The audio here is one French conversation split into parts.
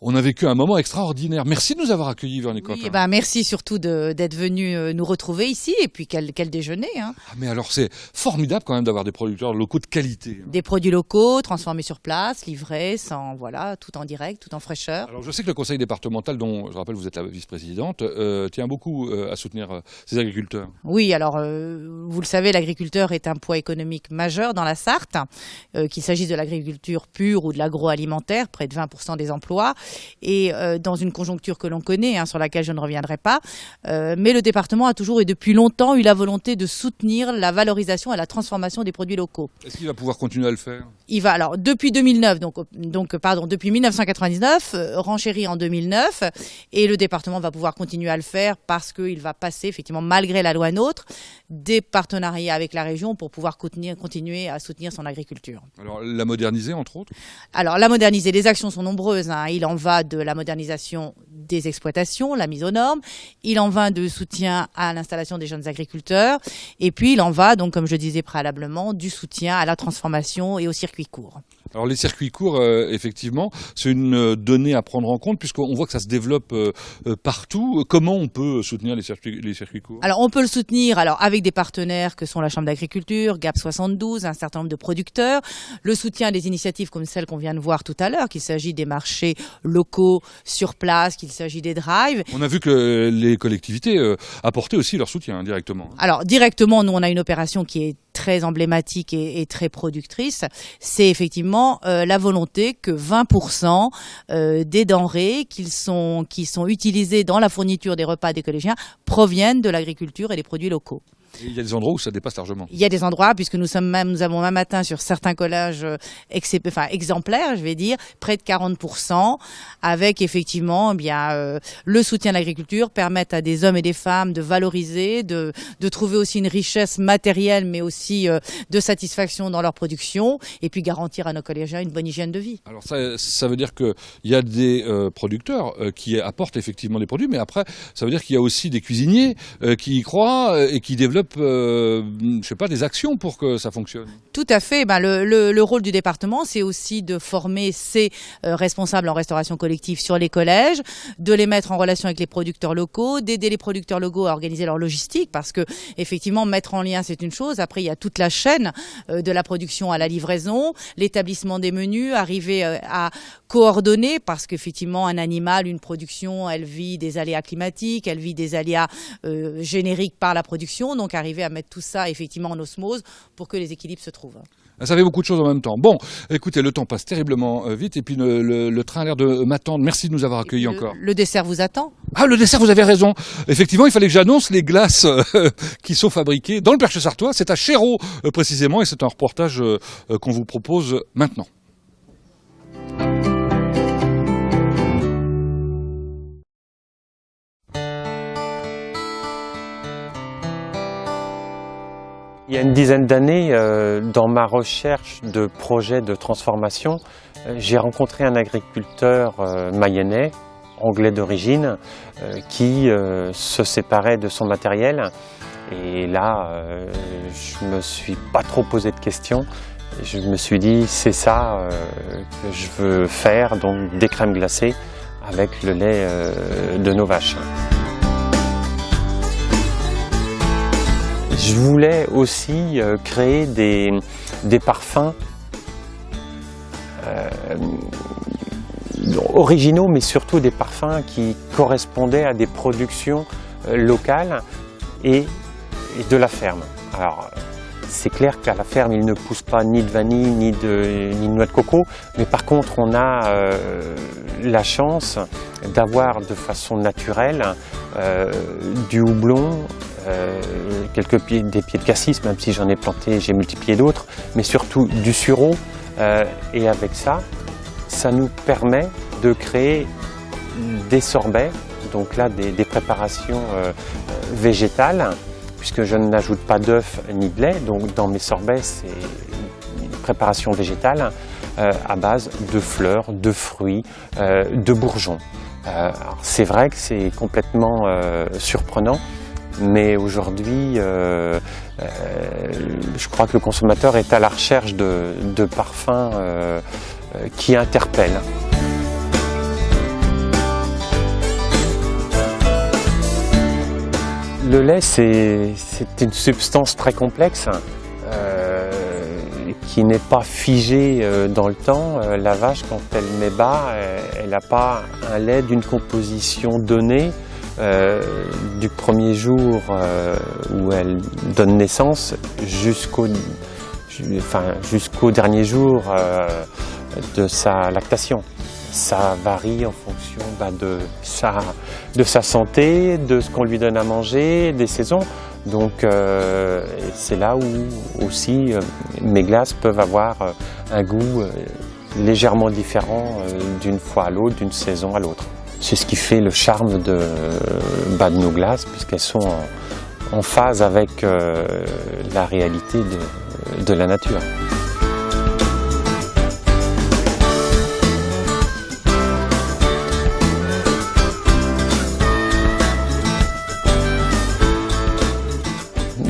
On a vécu un moment extraordinaire. Merci de nous avoir accueillis, Véronique Oui, Quentin. merci surtout d'être venu nous retrouver ici et puis quel déjeuner. Hein. Ah, mais alors c'est formidable quand même d'avoir des producteurs locaux de qualité. Des produits locaux, transformés sur place, livrés, voilà, tout en direct, tout en fraîcheur. Alors je sais que le conseil départemental, dont je rappelle vous êtes la vice-présidente, tient beaucoup à soutenir ces agriculteurs. Oui, alors vous le savez, l'agriculteur est un poids économique majeur dans la Sarthe, qu'il s'agisse de l'agriculture pure ou de l'agroalimentaire, près de 20% des emplois, et dans une conjoncture que l'on connaît, hein, sur laquelle je ne reviendrai pas, mais le département a toujours et depuis longtemps eu la volonté de soutenir la valorisation et la transformation des produits locaux. Est-ce qu'il va pouvoir continuer à le faire? Il va alors depuis 2009, depuis 1999, renchéri en 2009, et le département va pouvoir continuer à le faire parce qu'il va passer effectivement, malgré la loi NOTRe, des partenariats avec la région pour pouvoir continuer à soutenir son agriculture. Alors la moderniser entre autres? Alors la moderniser, les actions sont nombreuses. Hein. Il en va de la modernisation des exploitations, la mise aux normes. Il en va de soutien à l'installation des jeunes agriculteurs. Et puis il en va, donc comme je disais préalablement, du soutien à la transformation et aux circuits courts. Alors les circuits courts, effectivement, c'est une donnée à prendre en compte puisqu'on voit que ça se développe partout. Comment on peut soutenir les circuits courts? Alors on peut le soutenir avec des partenaires que sont la Chambre d'agriculture, GAP 72, un certain nombre de producteurs. Le soutien à des initiatives comme celle qu'on vient de voir tout à l'heure, qu'il s'agit des marchés locaux sur place, qu'il s'agit des drives. On a vu que les collectivités apportaient aussi leur soutien directement. Alors directement, nous on a une opération qui est très emblématique et très productrice, c'est effectivement la volonté que 20% des denrées qui sont utilisées dans la fourniture des repas des collégiens proviennent de l'agriculture et des produits locaux. Et il y a des endroits où ça dépasse largement. Il y a des endroits, puisque nous avons même atteint sur certains collages exemplaires, je vais dire, près de 40%, avec effectivement le soutien de l'agriculture, permettre à des hommes et des femmes de valoriser, de trouver aussi une richesse matérielle, mais aussi de satisfaction dans leur production, et puis garantir à nos collégiens une bonne hygiène de vie. Alors ça veut dire qu'il y a des producteurs qui apportent effectivement des produits, mais après, ça veut dire qu'il y a aussi des cuisiniers qui y croient et qui développent des actions pour que ça fonctionne. Tout à fait. Le rôle du département, c'est aussi de former ces responsables en restauration collective sur les collèges, de les mettre en relation avec les producteurs locaux, d'aider les producteurs locaux à organiser leur logistique, parce que effectivement, mettre en lien, c'est une chose. Après, il y a toute la chaîne de la production à la livraison, l'établissement des menus, arriver à coordonner, parce qu'effectivement, un animal, une production, elle vit des aléas climatiques, elle vit des aléas génériques par la production, donc arriver à mettre tout ça effectivement en osmose pour que les équilibres se trouvent. Ça fait beaucoup de choses en même temps. Bon, écoutez, le temps passe terriblement vite et puis le train a l'air de m'attendre. Merci de nous avoir accueillis encore. Le dessert vous attend? Ah, le dessert, vous avez raison. Effectivement, il fallait que j'annonce les glaces qui sont fabriquées dans le Perche sartois. C'est à Chéreau précisément et c'est un reportage qu'on vous propose maintenant. Il y a une dizaine d'années, dans ma recherche de projets de transformation, j'ai rencontré un agriculteur mayennais, anglais d'origine, qui se séparait de son matériel. Et là, je me suis pas trop posé de questions. Je me suis dit, c'est ça que je veux faire, donc des crèmes glacées avec le lait de nos vaches. Je voulais aussi créer des parfums originaux, mais surtout des parfums qui correspondaient à des productions locales et de la ferme. Alors, c'est clair qu'à la ferme, il ne pousse pas ni de vanille, ni de noix de coco, mais par contre, on a la chance d'avoir de façon naturelle du houblon, des pieds de cassis, même si j'en ai planté, j'ai multiplié d'autres, mais surtout du sureau. Et avec ça, ça nous permet de créer des sorbets, donc là des préparations végétales, puisque je n'ajoute pas d'œufs ni de lait, donc dans mes sorbets, c'est une préparation végétale à base de fleurs, de fruits, de bourgeons. C'est vrai que c'est complètement surprenant, mais aujourd'hui, je crois que le consommateur est à la recherche de parfums qui interpellent. Le lait, c'est une substance très complexe qui n'est pas figée dans le temps. La vache, quand elle met bas, elle n'a pas un lait d'une composition donnée du premier jour où elle donne naissance jusqu'au dernier jour de sa lactation. Ça varie en fonction de sa santé, de ce qu'on lui donne à manger, des saisons. Donc c'est là où aussi mes glaces peuvent avoir un goût légèrement différent d'une fois à l'autre, d'une saison à l'autre. C'est ce qui fait le charme de nos glaces, puisqu'elles sont en phase avec la réalité de la nature.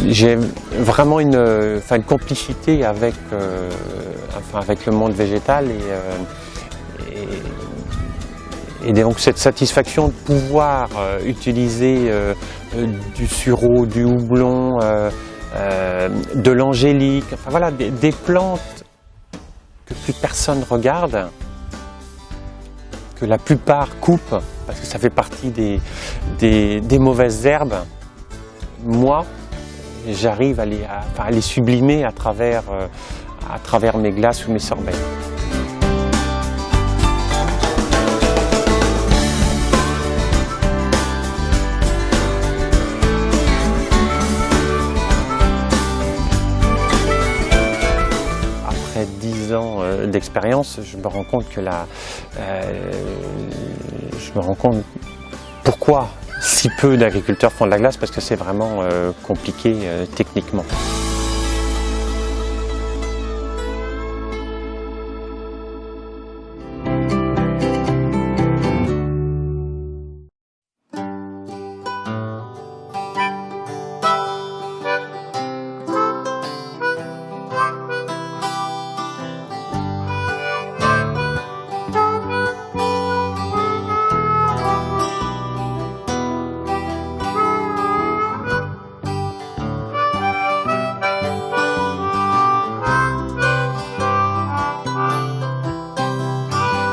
J'ai vraiment une complicité avec le monde végétal et donc cette satisfaction de pouvoir utiliser du sureau, du houblon, de l'angélique, enfin voilà, des plantes que plus personne regarde, que la plupart coupent parce que ça fait partie des mauvaises herbes. Moi, j'arrive à les sublimer à travers mes glaces ou mes sorbets. Après 10 ans d'expérience, je me rends compte pourquoi si peu d'agriculteurs font de la glace, parce que c'est vraiment compliqué techniquement.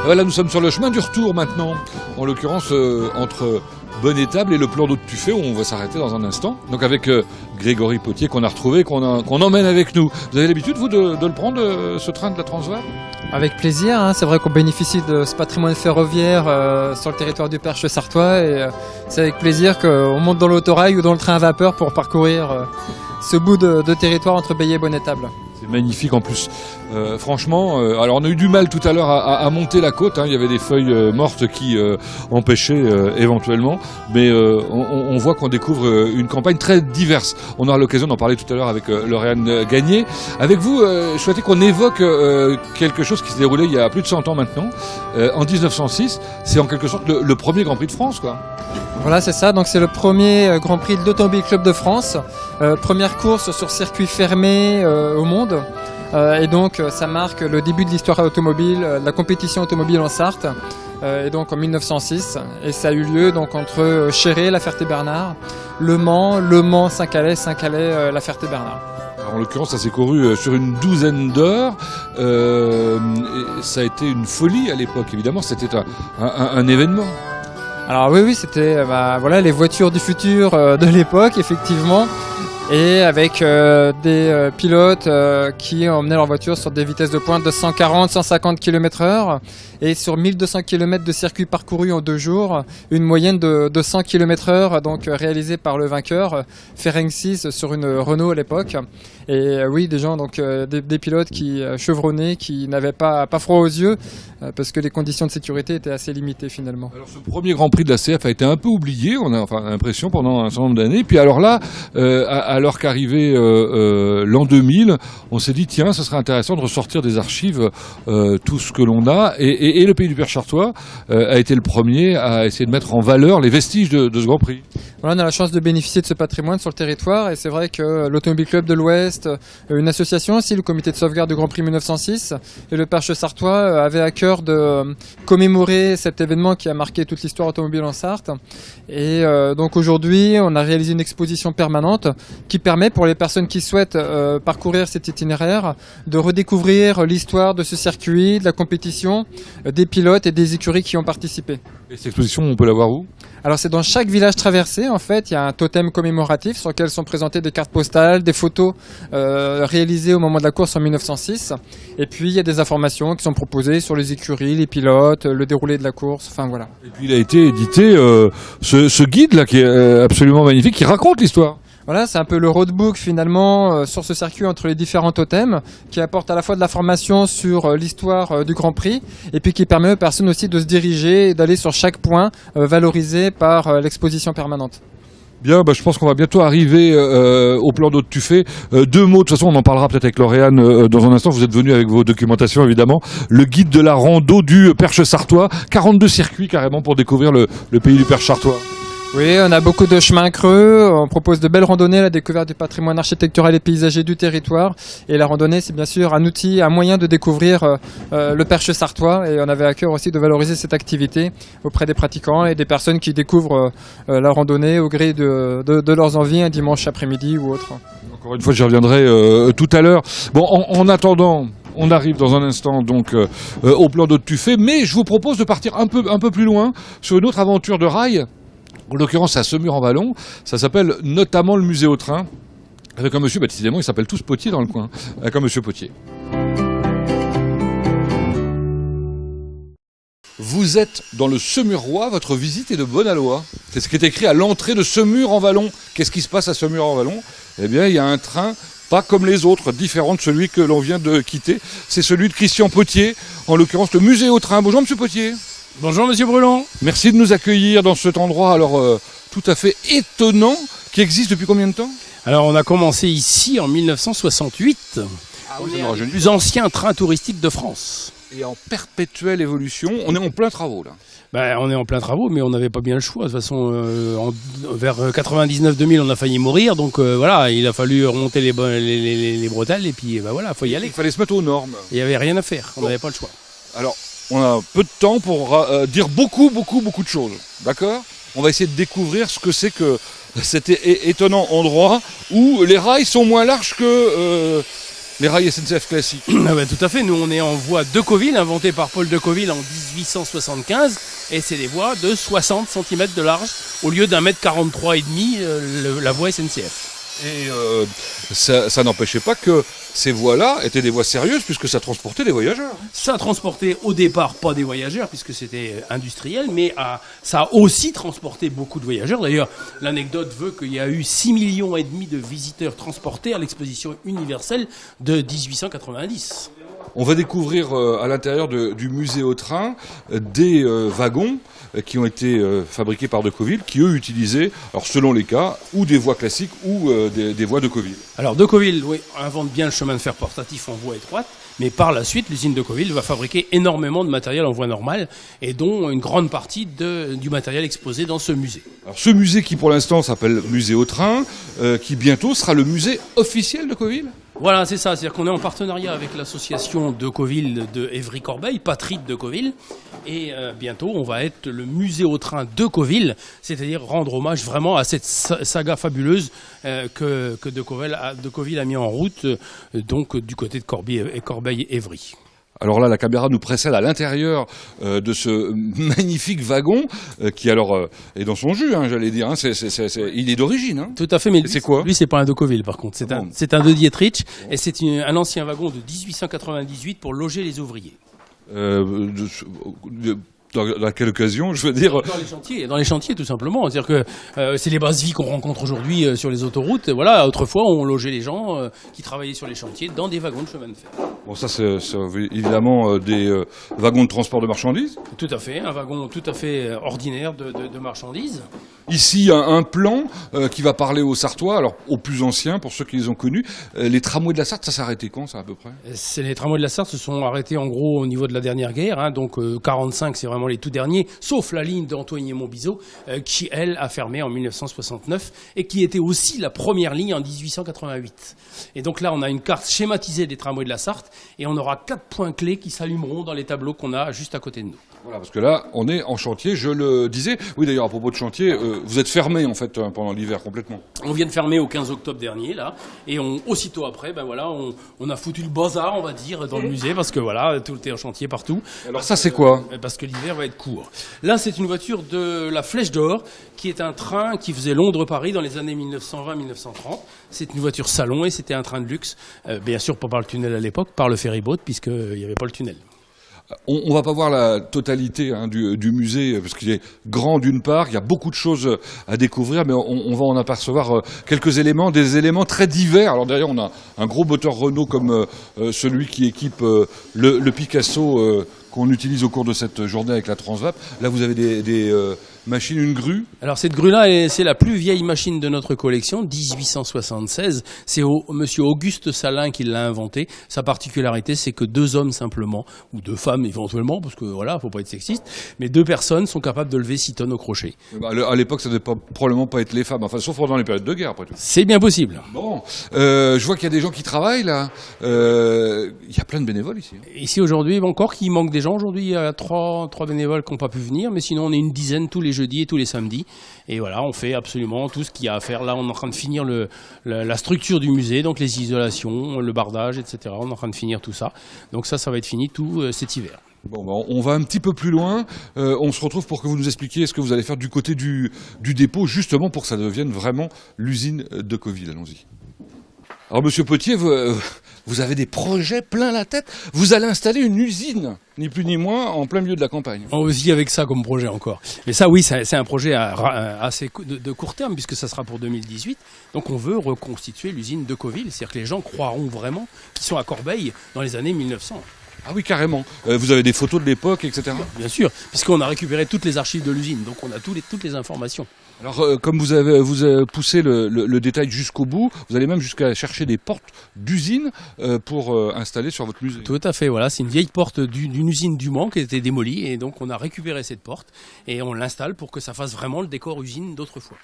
Voilà, nous sommes sur le chemin du retour maintenant, en l'occurrence entre Bonne-Étable et le plan d'eau de Tuffet, où on va s'arrêter dans un instant. Donc avec Grégory Potier qu'on a retrouvé, qu'on emmène avec nous. Vous avez l'habitude, vous, de le prendre, ce train de la Transval ? Avec plaisir, hein. C'est vrai qu'on bénéficie de ce patrimoine ferroviaire sur le territoire du Perche sartois et c'est avec plaisir qu'on monte dans l'autorail ou dans le train à vapeur pour parcourir ce bout de territoire entre Bailly et Bonne-Étable. C'est magnifique en plus. Franchement, alors on a eu du mal tout à l'heure à monter la côte, hein. Il y avait des feuilles mortes qui empêchaient éventuellement, mais on voit qu'on découvre une campagne très diverse. On aura l'occasion d'en parler tout à l'heure avec Lauriane Gagné. Avec vous, je souhaitais qu'on évoque quelque chose qui s'est déroulé il y a plus de 100 ans maintenant, en 1906. C'est en quelque sorte le premier Grand Prix de France, quoi. Voilà, c'est ça. Donc c'est le premier Grand Prix de l'Automobile Club de France. Première course sur circuit fermé au monde. Et donc ça marque le début de l'histoire automobile, de la compétition automobile en Sarthe. Et donc en 1906. Et ça a eu lieu donc entre Chéré, La Ferté-Bernard, Le Mans, Saint-Calais, La Ferté-Bernard. Alors, en l'occurrence, ça s'est couru sur une douzaine d'heures. Et ça a été une folie à l'époque, évidemment. C'était un événement. Alors oui, c'était voilà, les voitures du futur de l'époque, effectivement. Et avec des pilotes qui emmenaient leur voiture sur des vitesses de pointe de 140-150 km/h et sur 1200 km de circuit parcouru en 2 jours, une moyenne de 100 km/h donc réalisée par le vainqueur, Ferenc 6 sur une Renault à l'époque. Et oui, des gens, donc des pilotes qui chevronnaient, qui n'avaient pas froid aux yeux parce que les conditions de sécurité étaient assez limitées finalement. Alors ce premier Grand Prix de la CF a été un peu oublié, on a l'impression, pendant un certain nombre d'années. Puis alors là, à alors qu'arrivait l'an 2000, on s'est dit tiens, ce serait intéressant de ressortir des archives tout ce que l'on a. Et le Pays du Perche-Sartois a été le premier à essayer de mettre en valeur les vestiges de ce Grand Prix. Voilà, on a la chance de bénéficier de ce patrimoine sur le territoire et c'est vrai que l'Automobile Club de l'Ouest, une association aussi, le comité de sauvegarde du Grand Prix 1906 et le Perche-Sartois avaient à cœur de commémorer cet événement qui a marqué toute l'histoire automobile en Sarthe. Et donc aujourd'hui, on a réalisé une exposition permanente qui permet pour les personnes qui souhaitent parcourir cet itinéraire de redécouvrir l'histoire de ce circuit, de la compétition, des pilotes et des écuries qui ont participé. Et cette exposition, on peut la voir où ? Alors c'est dans chaque village traversé, en fait, il y a un totem commémoratif sur lequel sont présentées des cartes postales, des photos réalisées au moment de la course en 1906. Et puis il y a des informations qui sont proposées sur les écuries, les pilotes, le déroulé de la course, enfin voilà. Et puis il a été édité ce guide là qui est absolument magnifique, qui raconte l'histoire. Voilà, c'est un peu le roadbook finalement sur ce circuit entre les différents totems qui apporte à la fois de la formation sur l'histoire du Grand Prix et puis qui permet aux personnes aussi de se diriger et d'aller sur chaque point valorisé par l'exposition permanente. Bien, je pense qu'on va bientôt arriver au plan d'eau de Tuffet. Deux mots, de toute façon on en parlera peut-être avec Lauriane dans un instant, vous êtes venus avec vos documentations évidemment. Le guide de la rando du Perche-Sartois, 42 circuits carrément pour découvrir le pays du Perche-Sartois. Oui, on a beaucoup de chemins creux, on propose de belles randonnées à la découverte du patrimoine architectural et paysager du territoire. Et la randonnée, c'est bien sûr un outil, un moyen de découvrir le Perche-Sartois. Et on avait à cœur aussi de valoriser cette activité auprès des pratiquants et des personnes qui découvrent la randonnée au gré de leurs envies un dimanche après-midi ou autre. Encore une fois, j'y reviendrai tout à l'heure. Bon, en attendant... On arrive dans un instant donc au plan d'eau de Tuffet, mais je vous propose de partir un peu plus loin sur une autre aventure de rail. En l'occurrence, à Semur-en-Vallon, ça s'appelle notamment le musée au train, avec un monsieur, décidément, ils s'appellent tous Potier dans le coin, avec un monsieur Potier. Vous êtes dans le Semurois, votre visite est de bonne aloi. C'est ce qui est écrit à l'entrée de Semur-en-Vallon. Qu'est-ce qui se passe à Semur-en-Vallon ? Eh bien, il y a un train, pas comme les autres, différent de celui que l'on vient de quitter. C'est celui de Christian Potier, en l'occurrence le musée au train. Bonjour monsieur Potier. Bonjour Monsieur Brulon. Merci de nous accueillir dans cet endroit alors tout à fait étonnant qui existe depuis combien de temps ? Alors on a commencé ici en 1968. On est un des plus anciens trains touristiques de France. Et en perpétuelle évolution, on est en plein travaux là. On est en plein travaux, mais on n'avait pas bien le choix. De toute façon, vers 99-2000, on a failli mourir. Donc voilà, il a fallu remonter les bretelles et puis voilà, faut y aller. Il fallait se mettre aux normes. Il n'y avait rien à faire, on n'avait pas le choix. Alors, on a peu de temps pour dire beaucoup de choses, d'accord ? On va essayer de découvrir ce que c'est que cet étonnant endroit où les rails sont moins larges que les rails SNCF classiques. Tout à fait, nous on est en voie Decauville, inventée par Paul Decauville en 1875, et c'est des voies de 60 cm de large, au lieu d'1,43 m la voie SNCF. Et ça n'empêchait pas que ces voies-là étaient des voies sérieuses puisque ça transportait des voyageurs. Ça transportait au départ pas des voyageurs puisque c'était industriel, mais ça a aussi transporté beaucoup de voyageurs. D'ailleurs, l'anecdote veut qu'il y a eu 6,5 millions de visiteurs transportés à l'exposition universelle de 1890. On va découvrir à l'intérieur du musée au train des wagons qui ont été fabriqués par Decauville, qui eux utilisaient, alors selon les cas, ou des voies classiques ou des voies Decauville. Alors Decauville, oui, invente bien le chemin de fer portatif en voie étroite, mais par la suite, l'usine Decauville va fabriquer énormément de matériel en voie normale, et dont une grande partie du matériel exposé dans ce musée. Alors ce musée qui pour l'instant s'appelle Musée au train, qui bientôt sera le musée officiel de Decauville. Voilà, c'est ça. C'est-à-dire qu'on est en partenariat avec l'association Decauville de Évry-Corbeil, Patrie de Decauville. Et bientôt, on va être le musée au train de Decauville, c'est-à-dire rendre hommage vraiment à cette saga fabuleuse que Decauville a mis en route, donc du côté de Corbeil-Évry. Alors là, la caméra nous précède à l'intérieur de ce magnifique wagon qui alors est dans son jus, j'allais dire. Il est d'origine. Tout à fait, mais c'est quoi ? Lui, c'est pas un Decauville, par contre. C'est un de Dietrich, et c'est un ancien wagon de 1898 pour loger les ouvriers. Dans quelle occasion, je veux dire. Dans les chantiers tout simplement. C'est-à-dire que c'est les bases vies qu'on rencontre aujourd'hui sur les autoroutes. Voilà, autrefois on logeait les gens qui travaillaient sur les chantiers dans des wagons de chemin de fer. Bon, ça c'est évidemment des wagons de transport de marchandises. Tout à fait, un wagon tout à fait ordinaire de marchandises. Ici, un plan qui va parler aux Sartois, alors aux plus anciens, pour ceux qui les ont connus. Les tramways de la Sarthe, ça s'est arrêté quand, ça, à peu près? Les tramways de la Sarthe se sont arrêtés en gros au niveau de la dernière guerre. Hein, donc 45, c'est vraiment les tout derniers, sauf la ligne d'Antoigné-Montbiseau, qui, elle, a fermé en 1969 et qui était aussi la première ligne en 1888. Et donc là, on a une carte schématisée des tramways de la Sarthe et on aura 4 points clés qui s'allumeront dans les tableaux qu'on a juste à côté de nous. Voilà, parce que là, on est en chantier, je le disais. Oui, d'ailleurs, à propos de chantier, vous êtes fermé, en fait, pendant l'hiver, complètement. On vient de fermer au 15 octobre dernier, là, et aussitôt après, on a foutu le bazar, on va dire, dans le musée, parce que voilà, tout est en chantier partout. Alors ça, c'est quoi? Parce que l'hiver va être court. Là, c'est une voiture de la Flèche d'Or, qui est un train qui faisait Londres-Paris dans les années 1920-1930. C'est une voiture salon, et c'était un train de luxe, bien sûr, pas par le tunnel à l'époque, par le ferryboat, puisqu'il n'y avait pas le tunnel. On va pas voir la totalité du musée, parce qu'il est grand d'une part, il y a beaucoup de choses à découvrir, mais on va en apercevoir quelques éléments, des éléments très divers. Alors derrière, on a un gros moteur Renault comme celui qui équipe le Picasso qu'on utilise au cours de cette journée avec la Transvap. Là, vous avez des machine, une grue. Alors cette grue-là, c'est la plus vieille machine de notre collection, 1876. C'est monsieur Auguste Salin qui l'a inventée. Sa particularité, c'est que 2 hommes simplement, ou 2 femmes éventuellement, parce que voilà, faut pas être sexiste, mais 2 personnes sont capables de lever 6 tonnes au crochet. À l'époque, ça ne devait probablement pas être les femmes, enfin, sauf pendant les périodes de guerre, après tout. C'est bien possible. Bon, je vois qu'il y a des gens qui travaillent là. Il y a plein de bénévoles ici. Ici aujourd'hui, encore qu'il manque des gens. Aujourd'hui, il y a 3 bénévoles qui n'ont pas pu venir, mais sinon on est une dizaine tous les jeudis et tous les samedis. Et voilà, on fait absolument tout ce qu'il y a à faire. Là, on est en train de finir la structure du musée, donc les isolations, le bardage, etc. On est en train de finir tout ça. Donc ça va être fini tout cet hiver. Bon, ben, on va un petit peu plus loin. On se retrouve pour que vous nous expliquiez ce que vous allez faire du côté du dépôt, justement pour que ça devienne vraiment l'usine de Coville. Allons-y. Alors, Monsieur Potier, vous avez des projets plein la tête. Vous allez installer une usine, ni plus ni moins, en plein milieu de la campagne. On vit avec ça comme projet encore. Mais ça, oui, c'est un projet assez de court terme, puisque ça sera pour 2018. Donc on veut reconstituer l'usine de Coville. C'est-à-dire que les gens croiront vraiment qu'ils sont à Corbeil dans les années 1900. Ah oui, carrément. Vous avez des photos de l'époque, etc. Bien sûr, puisqu'on a récupéré toutes les archives de l'usine. Donc on a toutes les informations. Alors, comme vous avez poussé le détail jusqu'au bout, vous allez même jusqu'à chercher des portes d'usine pour installer sur votre musée. Tout à fait, voilà. C'est une vieille porte d'une usine du Mans qui a été démolie. Et donc, on a récupéré cette porte et on l'installe pour que ça fasse vraiment le décor usine d'autrefois.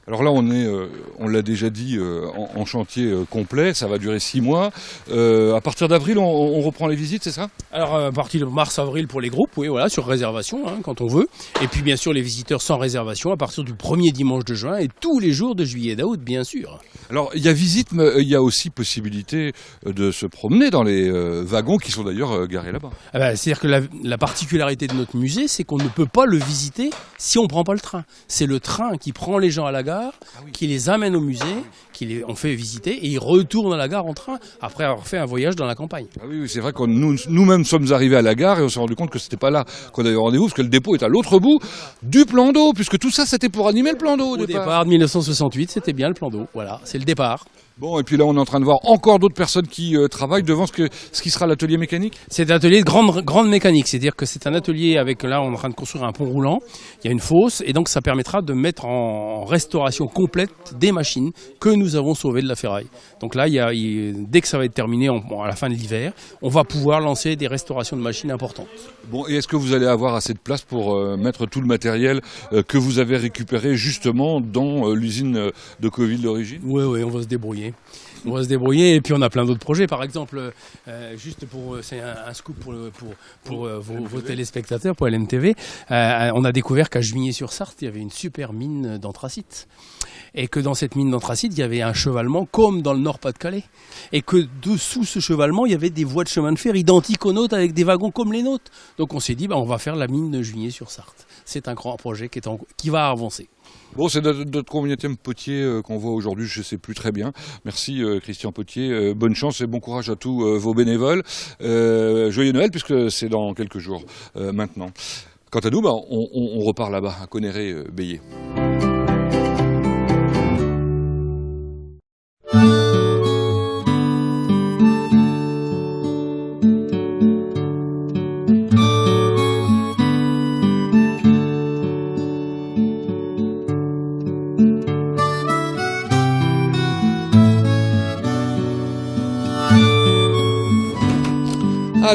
Alors là, on l'a déjà dit, en chantier complet. Ça va durer 6 mois. À partir d'avril, on reprend les visites, c'est ça? Alors, à partir de mars-avril pour les groupes, oui, voilà, sur réservation, hein, quand on veut. Et puis, bien sûr, les visiteurs sans réservation à partir du 1er dimanche de juin et tous les jours de juillet et d'août, bien sûr. Alors, il y a visite, mais il y a aussi possibilité de se promener dans les wagons qui sont d'ailleurs garés là-bas. Ah ben, c'est-à-dire que la particularité de notre musée, c'est qu'on ne peut pas le visiter si on ne prend pas le train. C'est le train qui prend les gens à la gare, qui les amène au musée, on fait visiter et ils retournent à la gare en train après avoir fait un voyage dans la campagne. Ah oui, c'est vrai que nous-mêmes sommes arrivés à la gare et on s'est rendu compte que c'était pas là qu'on avait rendez-vous parce que le dépôt est à l'autre bout du plan d'eau, puisque tout ça c'était pour animer le plan d'eau au départ de 1968, c'était bien le plan d'eau. Voilà, c'est le départ. Bon, et puis là, on est en train de voir encore d'autres personnes qui travaillent devant ce qui sera l'atelier mécanique. C'est un atelier de grande mécanique, c'est-à-dire que c'est un atelier avec, là, on est en train de construire un pont roulant, il y a une fosse, et donc ça permettra de mettre en restauration complète des machines que nous avons sauvées de la ferraille. Donc là, dès que ça va être terminé à la fin de l'hiver, on va pouvoir lancer des restaurations de machines importantes. Bon, et est-ce que vous allez avoir assez de place pour mettre tout le matériel que vous avez récupéré justement dans l'usine de Coville d'origine? Oui, on va se débrouiller. On va se débrouiller et puis on a plein d'autres projets. Par exemple, juste c'est un scoop pour vos téléspectateurs, pour LMTV. On a découvert qu'à Juigné-sur-Sarthe, il y avait une super mine d'anthracite. Et que dans cette mine d'anthracite, il y avait un chevalement comme dans le Nord-Pas-de-Calais. Et que dessous ce chevalement, il y avait des voies de chemin de fer identiques aux nôtres avec des wagons comme les nôtres. Donc on s'est dit, on va faire la mine de Juigné-sur-Sarthe. C'est un grand projet qui va avancer. Bon, c'est notre combienième potier qu'on voit aujourd'hui, je ne sais plus très bien. Merci Christian Potier, bonne chance et bon courage à tous vos bénévoles. Joyeux Noël, puisque c'est dans quelques jours maintenant. Quant à nous, on repart là-bas, à Conneré-Bélier.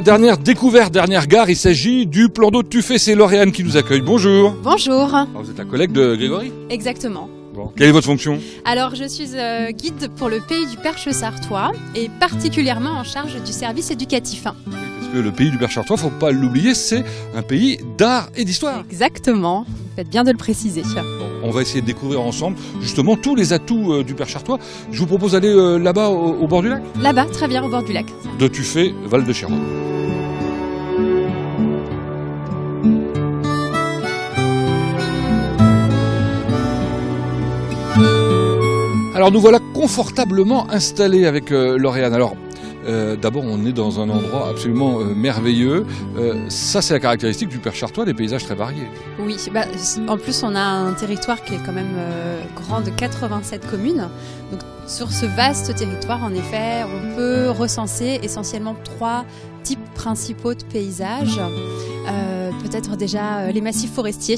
Dernière découverte, dernière gare, il s'agit du plan d'eau de Tuffet. C'est Lauriane qui nous accueille. Bonjour. Bonjour. Alors, vous êtes la collègue de Grégory ? Exactement. Bon. Quelle est votre fonction ? Alors je suis guide pour le pays du Perche sartois et particulièrement en charge du service éducatif. Parce que le pays du Perche sartois, faut pas l'oublier, c'est un pays d'art et d'histoire. Exactement, vous faites bien de le préciser. Bon, on va essayer de découvrir ensemble justement tous les atouts du Perche sartois. Je vous propose d'aller là-bas au bord du lac ? Là-bas, très bien, au bord du lac. De Tuffet, Val de Chéron. Alors nous voilà confortablement installés avec Lauriane. Alors d'abord on est dans un endroit absolument merveilleux. Ça c'est la caractéristique du Perche sartois, des paysages très variés. Oui, en plus on a un territoire qui est quand même grand de 87 communes. Donc sur ce vaste territoire, en effet, on peut recenser essentiellement 3 types principaux de paysages. Peut-être déjà les massifs forestiers,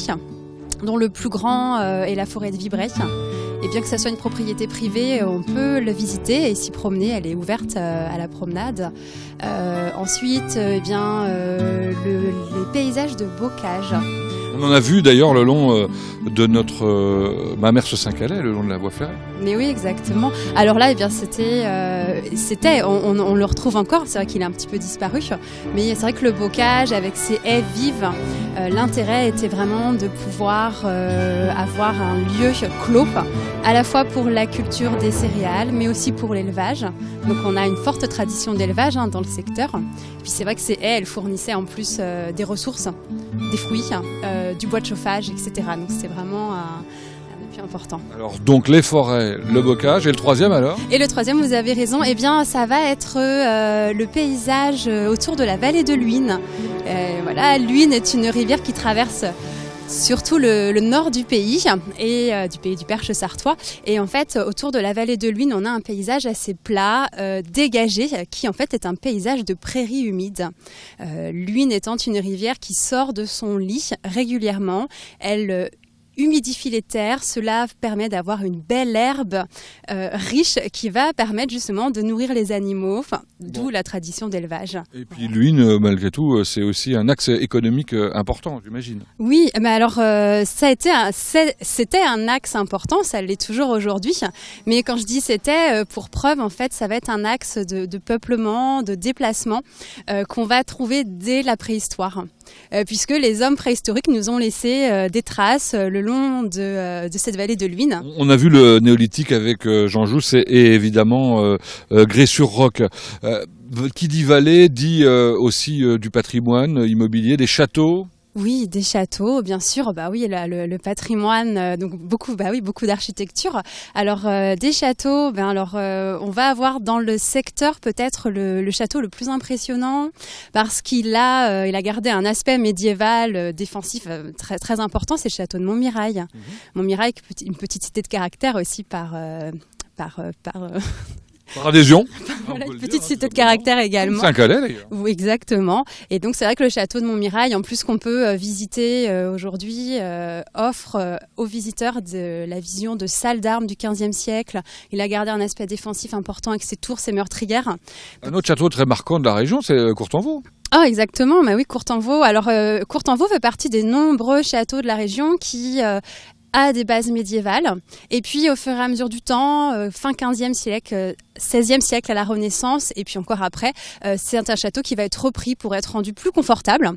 dont le plus grand est la forêt de Vibray. Et bien que ça soit une propriété privée, on peut le visiter et s'y promener. Elle est ouverte à la promenade. Ensuite, les paysages de bocage. On en a vu d'ailleurs le long de notre Mamers-Saint-Calais, le long de la voie ferrée. Mais oui, exactement. Alors là, on le retrouve encore. C'est vrai qu'il a un petit peu disparu. Mais c'est vrai que le bocage, avec ses haies vives, l'intérêt était vraiment de pouvoir avoir un lieu clos, à la fois pour la culture des céréales, mais aussi pour l'élevage. Donc on a une forte tradition d'élevage dans le secteur. Et puis c'est vrai que ces haies, elles fournissaient en plus des ressources, des fruits, du bois de chauffage, etc. Donc c'est vraiment un appui important. Alors donc les forêts, le bocage, et le troisième alors ? Et le troisième, vous avez raison, ça va être le paysage autour de la vallée de l'Huine. Voilà, l'Huine est une rivière qui traverse surtout le nord du pays et du pays du Perche sartois. Et en fait, autour de la vallée de l'Huine, on a un paysage assez plat, dégagé, qui en fait est un paysage de prairies humides. L'Huine étant une rivière qui sort de son lit régulièrement, elle humidifie les terres, cela permet d'avoir une belle herbe riche qui va permettre justement de nourrir les animaux, d'où la tradition d'élevage. Et puis l'Huine, malgré tout, c'est aussi un axe économique important, j'imagine. Oui, mais alors c'était un axe important, ça l'est toujours aujourd'hui, mais quand je dis c'était, pour preuve, en fait, ça va être un axe de peuplement, de déplacement qu'on va trouver dès la préhistoire. Puisque les hommes préhistoriques nous ont laissé des traces le long de cette vallée de l'Huine. On a vu le néolithique avec Jean Jousse et évidemment Grès-sur-Roc. Qui dit vallée dit aussi du patrimoine immobilier, des châteaux. Oui, des châteaux, bien sûr. Bah oui, le patrimoine, donc beaucoup d'architecture. Alors des châteaux, on va avoir dans le secteur peut-être le château le plus impressionnant parce qu'il a gardé un aspect médiéval défensif très très important. C'est le château de Montmirail. Montmirail, une petite cité de caractère aussi par adhésion. Voilà, une petite cité de caractère également. Saint-Calais d'ailleurs. Oui, exactement. Et donc c'est vrai que le château de Montmirail, en plus qu'on peut visiter aujourd'hui, offre aux visiteurs la vision de salle d'armes du XVe siècle. Il a gardé un aspect défensif important avec ses tours, ses meurtrières. Un autre château très marquant de la région, c'est Courtenvaux. Ah, exactement. Mais oui, Courtenvaux. Alors Courtenvaux fait partie des nombreux châteaux de la région qui a des bases médiévales. Et puis, au fur et à mesure du temps, fin 15e siècle, 16e siècle à la Renaissance, et puis encore après, c'est un château qui va être repris pour être rendu plus confortable.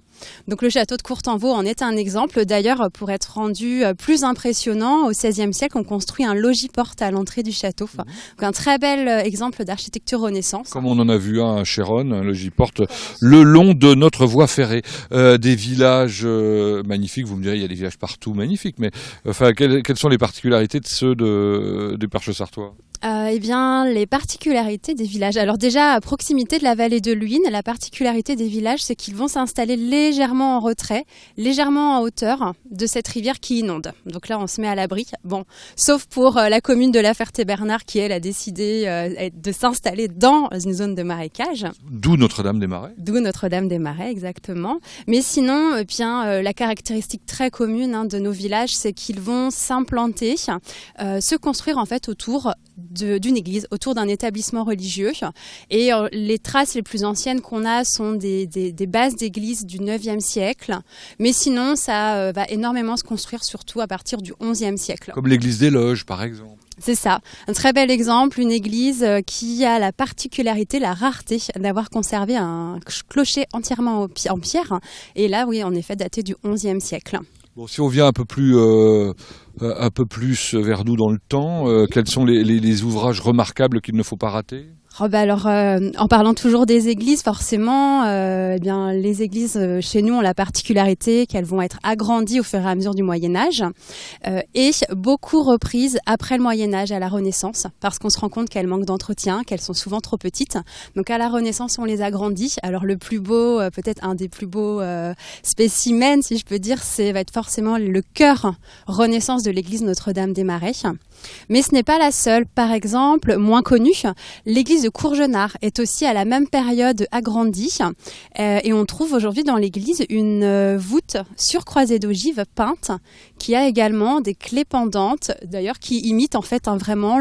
Donc le château de Courtenvaux en est un exemple. D'ailleurs, pour être rendu plus impressionnant, au 16e siècle, on construit un logis-porte à l'entrée du château. Donc un très bel exemple d'architecture Renaissance. Comme on en a vu un à Chéronne, un logis-porte le long de notre voie ferrée. Des villages magnifiques, vous me direz, il y a des villages partout magnifiques, mais enfin, quelles sont les particularités de ceux du Perche sartois ? Eh bien, les particularités des villages. Alors déjà, à proximité de la vallée de l'Huisne, la particularité des villages, c'est qu'ils vont s'installer légèrement en retrait, légèrement en hauteur de cette rivière qui inonde. Donc là, on se met à l'abri. Bon, sauf pour la commune de La Ferté-Bernard qui, elle, a décidé de s'installer dans une zone de marécage. D'où Notre-Dame-des-Marais. D'où Notre-Dame-des-Marais, exactement. Mais sinon, eh bien, la caractéristique très commune de nos villages, c'est qu'ils vont s'implanter, se construire en fait autour d'une église, autour d'un établissement religieux. Et les traces les plus anciennes qu'on a sont des bases d'églises du 9e siècle. Mais sinon, ça va énormément se construire, surtout à partir du 11e siècle. Comme l'église des Loges, par exemple. C'est ça. Un très bel exemple, une église qui a la particularité, la rareté d'avoir conservé un clocher entièrement en pierre. Et là, oui, en effet, daté du 11e siècle. Bon, si on vient un peu plus vers nous dans le temps, quels sont les ouvrages remarquables qu'il ne faut pas rater ? Alors, en parlant toujours des églises, forcément, eh bien, les églises chez nous ont la particularité qu'elles vont être agrandies au fur et à mesure du Moyen-Âge et beaucoup reprises après le Moyen-Âge à la Renaissance, parce qu'on se rend compte qu'elles manquent d'entretien, qu'elles sont souvent trop petites. Donc à la Renaissance, on les agrandit. Alors le plus beau, peut-être un des plus beaux spécimens, si je peux dire, va être forcément le chœur Renaissance de l'église Notre-Dame-des-Marais. Mais ce n'est pas la seule. Par exemple, moins connue, l'église de Courgenard est aussi à la même période agrandie et on trouve aujourd'hui dans l'église une voûte sur croisée d'ogives peinte qui a également des clés pendantes, d'ailleurs qui imitent en fait vraiment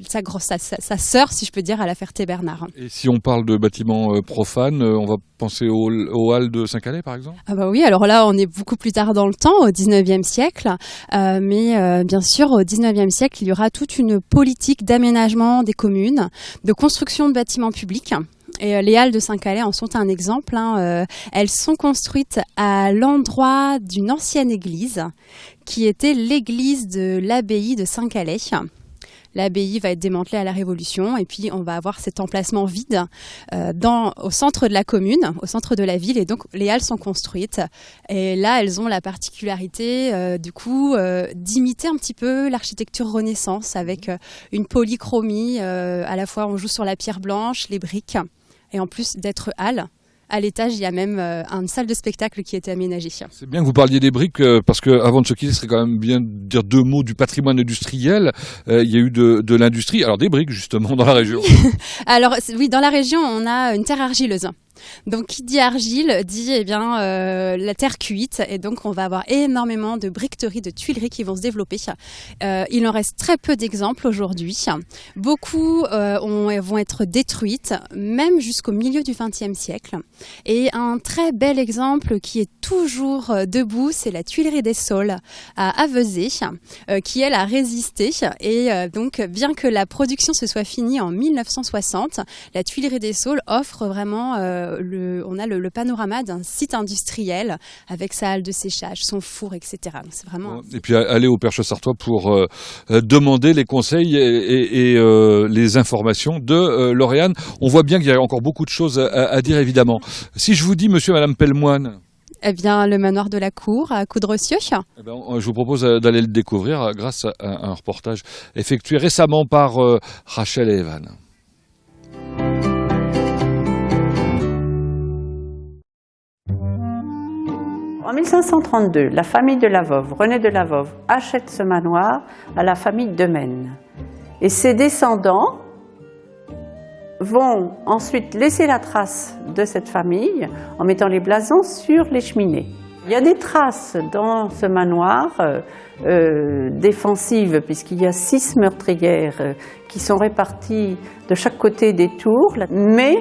sa sœur, si je peux dire, à la Ferté-Bernard. Et si on parle de bâtiments profanes, on va penser aux halles de Saint-Calais par exemple ? Ah bah oui, alors là on est beaucoup plus tard dans le temps, au 19e siècle, mais bien sûr au 19e siècle il y aura toute une politique d'aménagement des communes, de construction de bâtiments publics. Et les halles de Saint-Calais en sont un exemple. Elles sont construites à l'endroit d'une ancienne église qui était l'église de l'abbaye de Saint-Calais. L'abbaye va être démantelée à la Révolution et puis on va avoir cet emplacement vide au centre de la commune, au centre de la ville, et donc les halles sont construites. Et là, elles ont la particularité d'imiter un petit peu l'architecture Renaissance avec une polychromie. À la fois, on joue sur la pierre blanche, les briques, et en plus d'être halles. À l'étage, il y a même une salle de spectacle qui a été aménagée. C'est bien que vous parliez des briques, parce qu'avant de se quitter, ce serait quand même bien de dire deux mots du patrimoine industriel. Il y a eu de l'industrie, alors des briques justement dans la région. Alors oui, dans la région, on a une terre argileuse. Donc qui dit argile dit la terre cuite, et donc on va avoir énormément de briqueteries, de tuileries qui vont se développer. Il en reste très peu d'exemples aujourd'hui. Beaucoup vont être détruites, même jusqu'au milieu du XXe siècle. Et un très bel exemple qui est toujours debout, c'est la tuilerie des Saules à Avezé, qui elle a résisté. Et donc bien que la production se soit finie en 1960, la tuilerie des Saules offre vraiment on a le panorama d'un site industriel avec sa halle de séchage, son four, etc. Donc c'est vraiment... Et puis aller au Perche Sartois pour demander les conseils et les informations de Lauriane. On voit bien qu'il y a encore beaucoup de choses à dire, évidemment. Si je vous dis monsieur et madame Pellemoine... Eh bien, le manoir de la Cour à Coudrecieux. Je vous propose d'aller le découvrir grâce à un reportage effectué récemment par Rachel et Evan. En 1532, la famille de Lavove, René de Lavove, achète ce manoir à la famille de Maine. Et ses descendants vont ensuite laisser la trace de cette famille en mettant les blasons sur les cheminées. Il y a des traces dans ce manoir défensives, puisqu'il y a 6 meurtrières qui sont réparties de chaque côté des tours, mais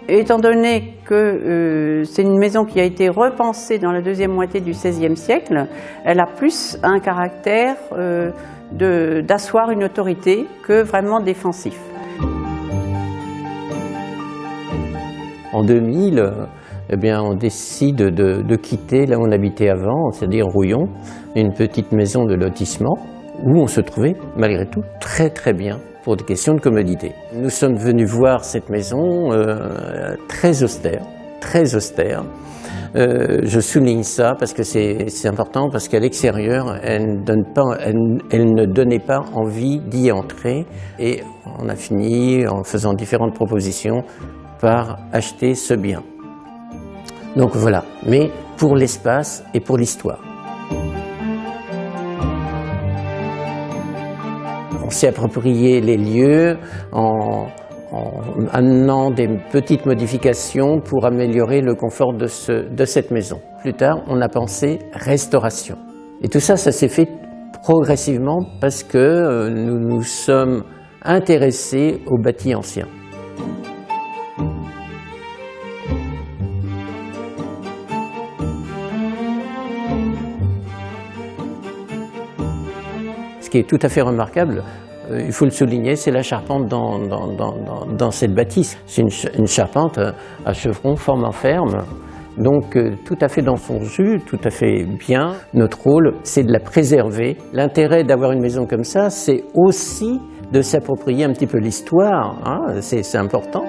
étant donné que c'est une maison qui a été repensée dans la deuxième moitié du XVIe siècle, elle a plus un caractère d'asseoir une autorité que vraiment défensif. En 2000, on décide de quitter là où on habitait avant, c'est-à-dire Rouillon, une petite maison de lotissement où on se trouvait malgré tout très très bien pour des questions de commodité. Nous sommes venus voir cette maison très austère, très austère. Je souligne ça parce que c'est important, parce qu'à l'extérieur, elle ne donnait pas envie d'y entrer. Et on a fini, en faisant différentes propositions, par acheter ce bien. Donc voilà, mais pour l'espace et pour l'histoire. On s'est approprié les lieux en amenant des petites modifications pour améliorer le confort de cette maison. Plus tard, on a pensé restauration. Et tout ça, ça s'est fait progressivement parce que nous nous sommes intéressés aux bâtis anciens. Ce qui est tout à fait remarquable, il faut le souligner, c'est la charpente dans cette bâtisse. C'est une charpente à chevron, forme en ferme, donc tout à fait dans son jus, tout à fait bien. Notre rôle, c'est de la préserver. L'intérêt d'avoir une maison comme ça, c'est aussi de s'approprier un petit peu l'histoire, hein, c'est important.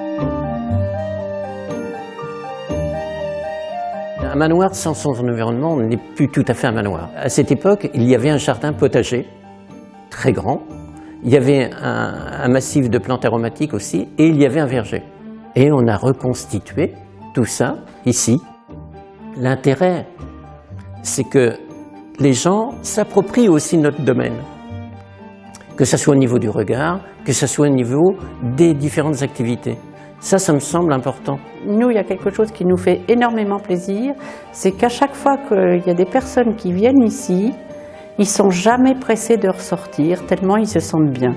Un manoir sans son environnement n'est plus tout à fait un manoir. À cette époque, il y avait un jardin potager, très grand. Il y avait un massif de plantes aromatiques aussi, et il y avait un verger. Et on a reconstitué tout ça ici. L'intérêt, c'est que les gens s'approprient aussi notre domaine. Que ce soit au niveau du regard, que ce soit au niveau des différentes activités. Ça me semble important. Nous, il y a quelque chose qui nous fait énormément plaisir, c'est qu'à chaque fois qu'il y a des personnes qui viennent ici, ils ne sont jamais pressés de ressortir, tellement ils se sentent bien.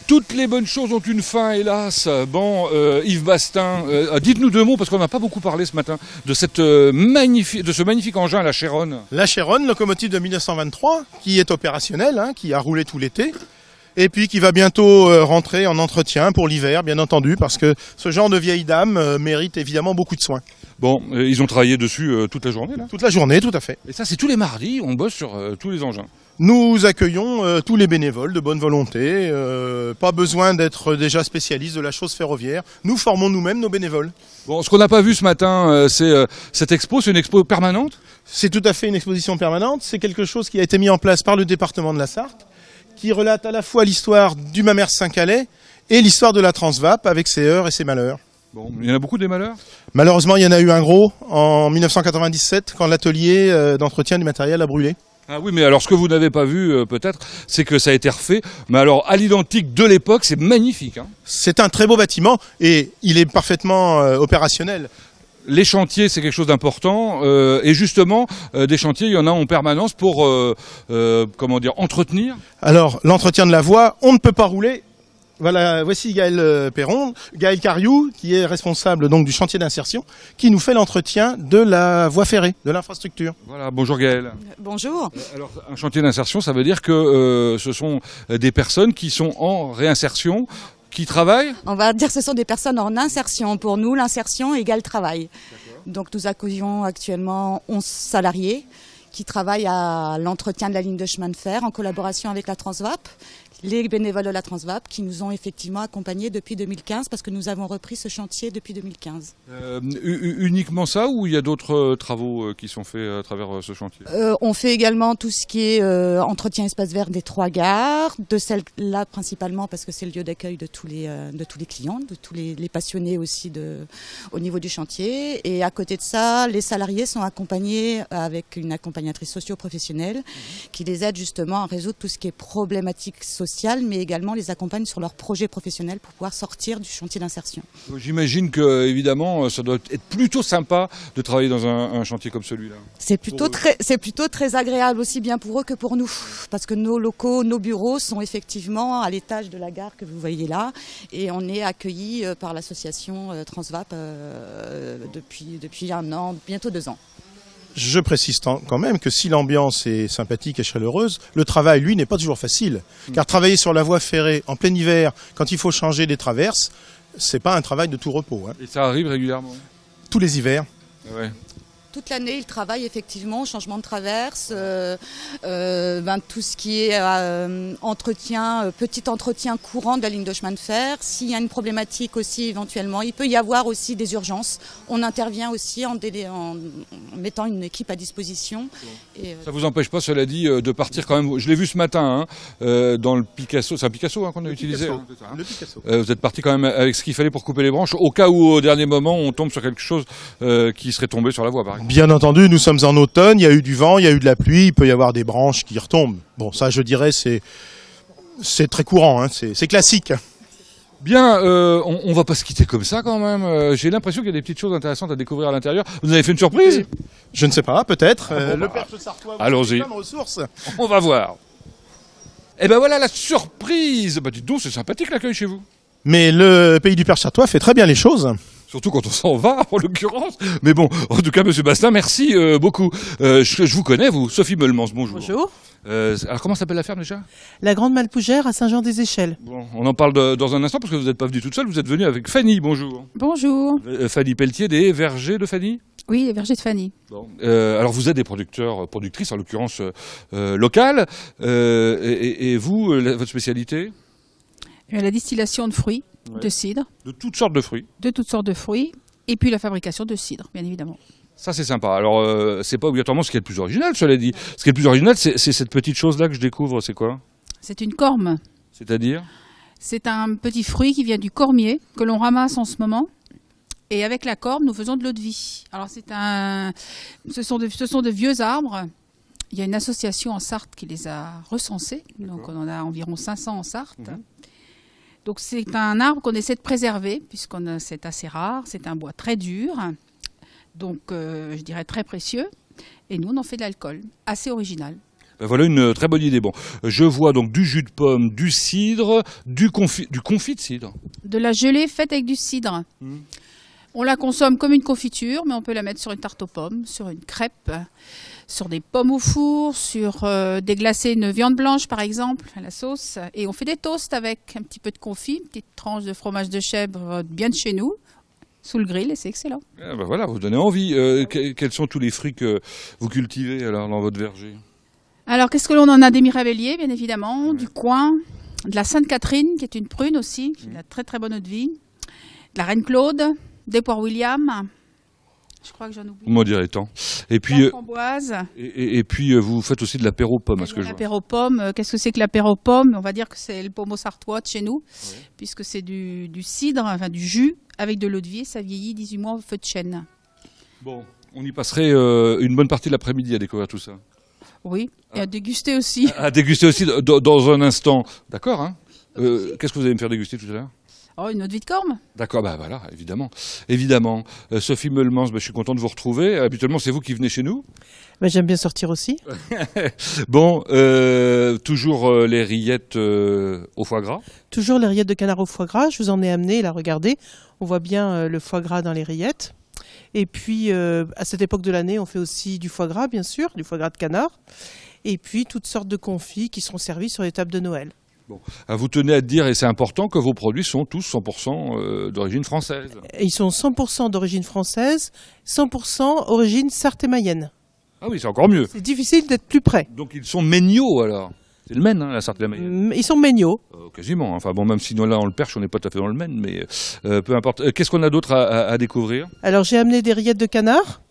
Toutes les bonnes choses ont une fin, hélas. Bon, Yves Bastin, dites-nous deux mots, parce qu'on n'a pas beaucoup parlé ce matin, de ce magnifique engin, la Chéronne. La Chéronne, locomotive de 1923, qui est opérationnelle, hein, qui a roulé tout l'été, et puis qui va bientôt rentrer en entretien pour l'hiver, bien entendu, parce que ce genre de vieille dame mérite évidemment beaucoup de soins. Bon, ils ont travaillé dessus toute la journée, là? Toute la journée, tout à fait. Et ça, c'est tous les mardis, on bosse sur tous les engins. Nous accueillons tous les bénévoles de bonne volonté, pas besoin d'être déjà spécialiste de la chose ferroviaire. Nous formons nous-mêmes nos bénévoles. Bon, ce qu'on n'a pas vu ce matin, c'est cette expo, c'est une expo permanente? C'est tout à fait une exposition permanente, c'est quelque chose qui a été mis en place par le département de la Sarthe, qui relate à la fois l'histoire du Mamers Saint-Calais et l'histoire de la Transvape avec ses heures et ses malheurs. Bon, il y en a beaucoup des malheurs? Malheureusement, il y en a eu un gros en 1997 quand l'atelier d'entretien du matériel a brûlé. Ah oui, mais alors ce que vous n'avez pas vu peut-être, c'est que ça a été refait. Mais alors à l'identique de l'époque, c'est magnifique. Hein. C'est un très beau bâtiment et il est parfaitement opérationnel. Les chantiers, c'est quelque chose d'important. Et justement, des chantiers, il y en a en permanence pour comment dire, entretenir. Alors l'entretien de la voie, on ne peut pas rouler. Voilà, voici Gaël Perron, Gaël Cariou, qui est responsable donc du chantier d'insertion, qui nous fait l'entretien de la voie ferrée, de l'infrastructure. Voilà, bonjour Gaël. Bonjour. Alors, un chantier d'insertion, ça veut dire que ce sont des personnes qui sont en réinsertion, qui travaillent? On va dire que ce sont des personnes en insertion. Pour nous, l'insertion égale travail. Donc nous accueillons actuellement 11 salariés qui travaillent à l'entretien de la ligne de chemin de fer en collaboration avec la Transvape. Les bénévoles de la Transvape qui nous ont effectivement accompagnés depuis 2015 parce que nous avons repris ce chantier depuis 2015. Uniquement ça ou il y a d'autres travaux qui sont faits à travers ce chantier? On fait également tout ce qui est entretien espace vert des 3 gares, de celle-là principalement parce que c'est le lieu d'accueil de tous les clients, de tous les passionnés aussi au niveau du chantier. Et à côté de ça, les salariés sont accompagnés avec une accompagnatrice accompagnatrices socio-professionnelles qui les aident justement à résoudre tout ce qui est problématique sociale, mais également les accompagnent sur leurs projets professionnels pour pouvoir sortir du chantier d'insertion. J'imagine que, évidemment, ça doit être plutôt sympa de travailler dans un chantier comme celui-là. C'est plutôt très agréable aussi bien pour eux que pour nous, parce que nos locaux, nos bureaux sont effectivement à l'étage de la gare que vous voyez là, et on est accueillis par l'association Transvap depuis 1 an, bientôt 2 ans. Je précise quand même que si l'ambiance est sympathique et chaleureuse, le travail, lui, n'est pas toujours facile. Car travailler sur la voie ferrée en plein hiver, quand il faut changer des traverses, c'est pas un travail de tout repos. Hein. Et ça arrive régulièrement? Tous les hivers. Ouais. Toute l'année, ils travaillent effectivement au changement de traverse, tout ce qui est petit entretien courant de la ligne de chemin de fer. S'il y a une problématique aussi éventuellement, il peut y avoir aussi des urgences. On intervient aussi en mettant une équipe à disposition. Et, ça vous empêche pas, cela dit, de partir quand même. Je l'ai vu ce matin dans le Picasso. C'est un Picasso qu'on a utilisé. Le Picasso. Vous êtes parti quand même avec ce qu'il fallait pour couper les branches, au cas où au dernier moment on tombe sur quelque chose qui serait tombé sur la voie, par exemple. Bien entendu, nous sommes en automne, il y a eu du vent, il y a eu de la pluie, il peut y avoir des branches qui retombent. Bon, ça, je dirais, c'est très courant, hein, c'est classique. Bien, on va pas se quitter comme ça quand même. J'ai l'impression qu'il y a des petites choses intéressantes à découvrir à l'intérieur. Vous avez fait une surprise? Je ne sais pas, peut-être. Le Perche sartois, allons-y. plein de ressources. On va voir. Et ben voilà la surprise. Bah dites donc, c'est sympathique l'accueil chez vous. Mais le pays du Perche sartois fait très bien les choses. Surtout quand on s'en va, en l'occurrence. Mais bon, en tout cas, Monsieur Bastin, merci beaucoup. Je vous connais, vous, Sophie Meulemans, bonjour. Bonjour. Alors, comment s'appelle la ferme déjà? La Grande Malpougère à Saint-Jean-des-Échelles. Bon, on en parle dans un instant parce que vous n'êtes pas venue toute seule, vous êtes venue avec Fanny, bonjour. Bonjour. Fanny Pelletier, des vergers de Fanny? Oui, les vergers de Fanny. Bon. Alors, vous êtes des productrices, en l'occurrence locales. Et vous, votre spécialité? La distillation de fruits, de cidre. De toutes sortes de fruits. De toutes sortes de fruits. Et puis la fabrication de cidre, bien évidemment. Ça, c'est sympa. Alors, c'est pas obligatoirement ce qui est le plus original, cela dit. Ce qui est le plus original, c'est cette petite chose-là que je découvre. C'est quoi? C'est une corme. C'est-à-dire? C'est un petit fruit qui vient du cormier, que l'on ramasse en ce moment. Et avec la corme, nous faisons de l'eau de vie. Alors, ce sont de vieux arbres. Il y a une association en Sarthe qui les a recensés. Donc, on en a environ 500 en Sarthe. Donc c'est un arbre qu'on essaie de préserver, c'est assez rare, c'est un bois très dur, donc je dirais très précieux, et nous on en fait de l'alcool, assez original. Ben voilà une très bonne idée. Bon, je vois donc du jus de pomme, du cidre, du confit de cidre. De la gelée faite avec du cidre. On la consomme comme une confiture, mais on peut la mettre sur une tarte aux pommes, sur une crêpe, sur des pommes au four, sur déglacer une viande blanche par exemple, à la sauce. Et on fait des toasts avec un petit peu de confit, une petite tranche de fromage de chèvre bien de chez nous, sous le grill, et c'est excellent. Ah ben voilà, vous donnez envie. Quels sont tous les fruits que vous cultivez alors dans votre verger? Alors qu'est-ce que l'on en a? Des mirabelliers bien évidemment, du coing, de la Sainte-Catherine qui est une prune aussi, qui a très très bonne eau de vie, de la Reine Claude, des poires William. Je crois que j'en oublie. Vous m'en direz tant. Et puis, framboise. Et puis vous faites aussi de l'apéro pomme, à ce que je vois. L'apéro pomme, qu'est-ce que c'est que l'apéro pomme? On va dire que c'est le pommeau sartois de chez nous, puisque c'est du cidre, enfin du jus, avec de l'eau de vie, et ça vieillit 18 mois au feu de chêne. Bon, on y passerait une bonne partie de l'après-midi à découvrir tout ça. Oui, et à déguster aussi. À déguster aussi dans un instant. D'accord, hein qu'est-ce que vous allez me faire déguster tout à l'heure? Oh, une eau de vie de corme. D'accord, bah voilà, évidemment. Évidemment. Sophie Meulemans, je suis content de vous retrouver. Habituellement, c'est vous qui venez chez nous. J'aime bien sortir aussi. Bon, toujours les rillettes au foie gras. Toujours les rillettes de canard au foie gras. Je vous en ai amené, là, regardez. On voit bien le foie gras dans les rillettes. Et puis, à cette époque de l'année, on fait aussi du foie gras, bien sûr, du foie gras de canard. Et puis, toutes sortes de confits qui seront servis sur les tables de Noël. Bon. Vous tenez à dire, et c'est important, que vos produits sont tous 100% d'origine française. Et ils sont 100% d'origine française, 100% origine sarthe-et-mayenne. Ah oui, c'est encore mieux. C'est difficile d'être plus près. Donc ils sont méniaux alors. C'est le Maine, hein, la Sarthe-et-la-Mayenne. Ils sont méniaux. Quasiment. Enfin bon, même si nous, là, on le Perche, on n'est pas tout à fait dans le Maine, mais peu importe. Qu'est-ce qu'on a d'autre à découvrir? Alors j'ai amené des rillettes de canard.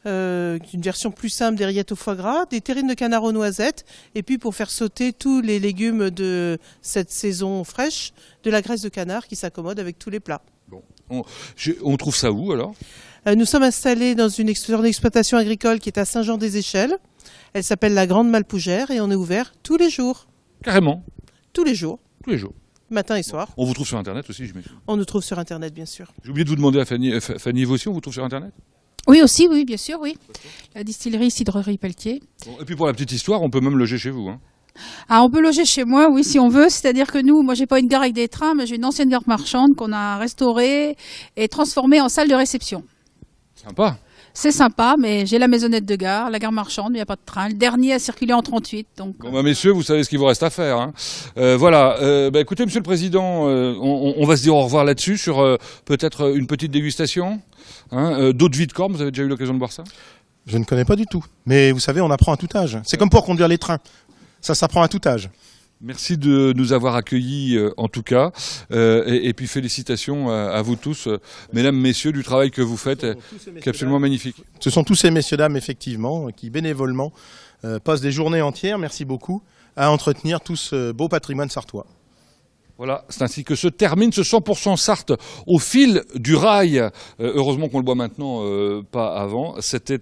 Une version plus simple des rillettes au foie gras, des terrines de canard aux noisettes, et puis pour faire sauter tous les légumes de cette saison fraîche, de la graisse de canard qui s'accommode avec tous les plats. Bon. On trouve ça où alors? Nous sommes installés dans une exploitation agricole qui est à Saint-Jean-des-Échelles. Elle s'appelle la Grande Malpougère et on est ouvert tous les jours. Carrément? Tous les jours. Tous les jours. Matin et soir. On vous trouve sur Internet aussi, j'imagine? On nous trouve sur Internet, bien sûr. J'ai oublié de vous demander à Fanny, vous aussi, on vous trouve sur Internet? Oui, aussi, oui, bien sûr, oui. La distillerie Cidrerie Pelletier. Bon, et puis pour la petite histoire, on peut même loger chez vous. Hein. Ah, on peut loger chez moi, oui, si on veut. C'est-à-dire que moi, j'ai pas une gare avec des trains, mais j'ai une ancienne gare marchande qu'on a restaurée et transformée en salle de réception. Sympa. C'est sympa, mais j'ai la maisonnette de gare, la gare marchande, il n'y a pas de train. Le dernier a circulé en 38. Donc... Bon, messieurs, vous savez ce qu'il vous reste à faire. Hein. Voilà. Écoutez, Monsieur le Président, on va se dire au revoir là-dessus sur peut-être une petite dégustation. Hein, d'eau de vie de Corme, vous avez déjà eu l'occasion de boire ça? Je ne connais pas du tout. Mais vous savez, on apprend à tout âge. C'est comme pour conduire les trains. Ça s'apprend à tout âge. Merci de nous avoir accueillis en tout cas. Et puis félicitations à vous tous, mesdames, messieurs, du travail que vous faites, qui est absolument magnifique. Ce sont tous ces messieurs, dames, effectivement, qui bénévolement passent des journées entières, merci beaucoup, à entretenir tout ce beau patrimoine sartois. Voilà, c'est ainsi que se termine ce 100% Sarthe au fil du rail. Heureusement qu'on le boit maintenant, pas avant. C'était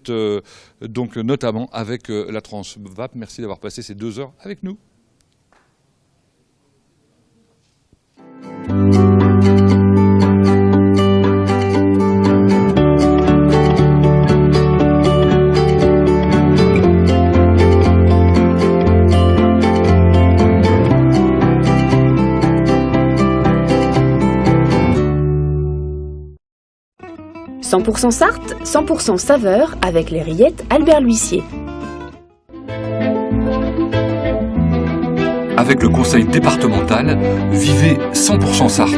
donc notamment avec la Transvap. Merci d'avoir passé ces 2 heures avec nous. « 100% Sarthe, 100% saveur avec les rillettes Albert L'Huissier. Avec le conseil départemental, vivez 100% Sarthe.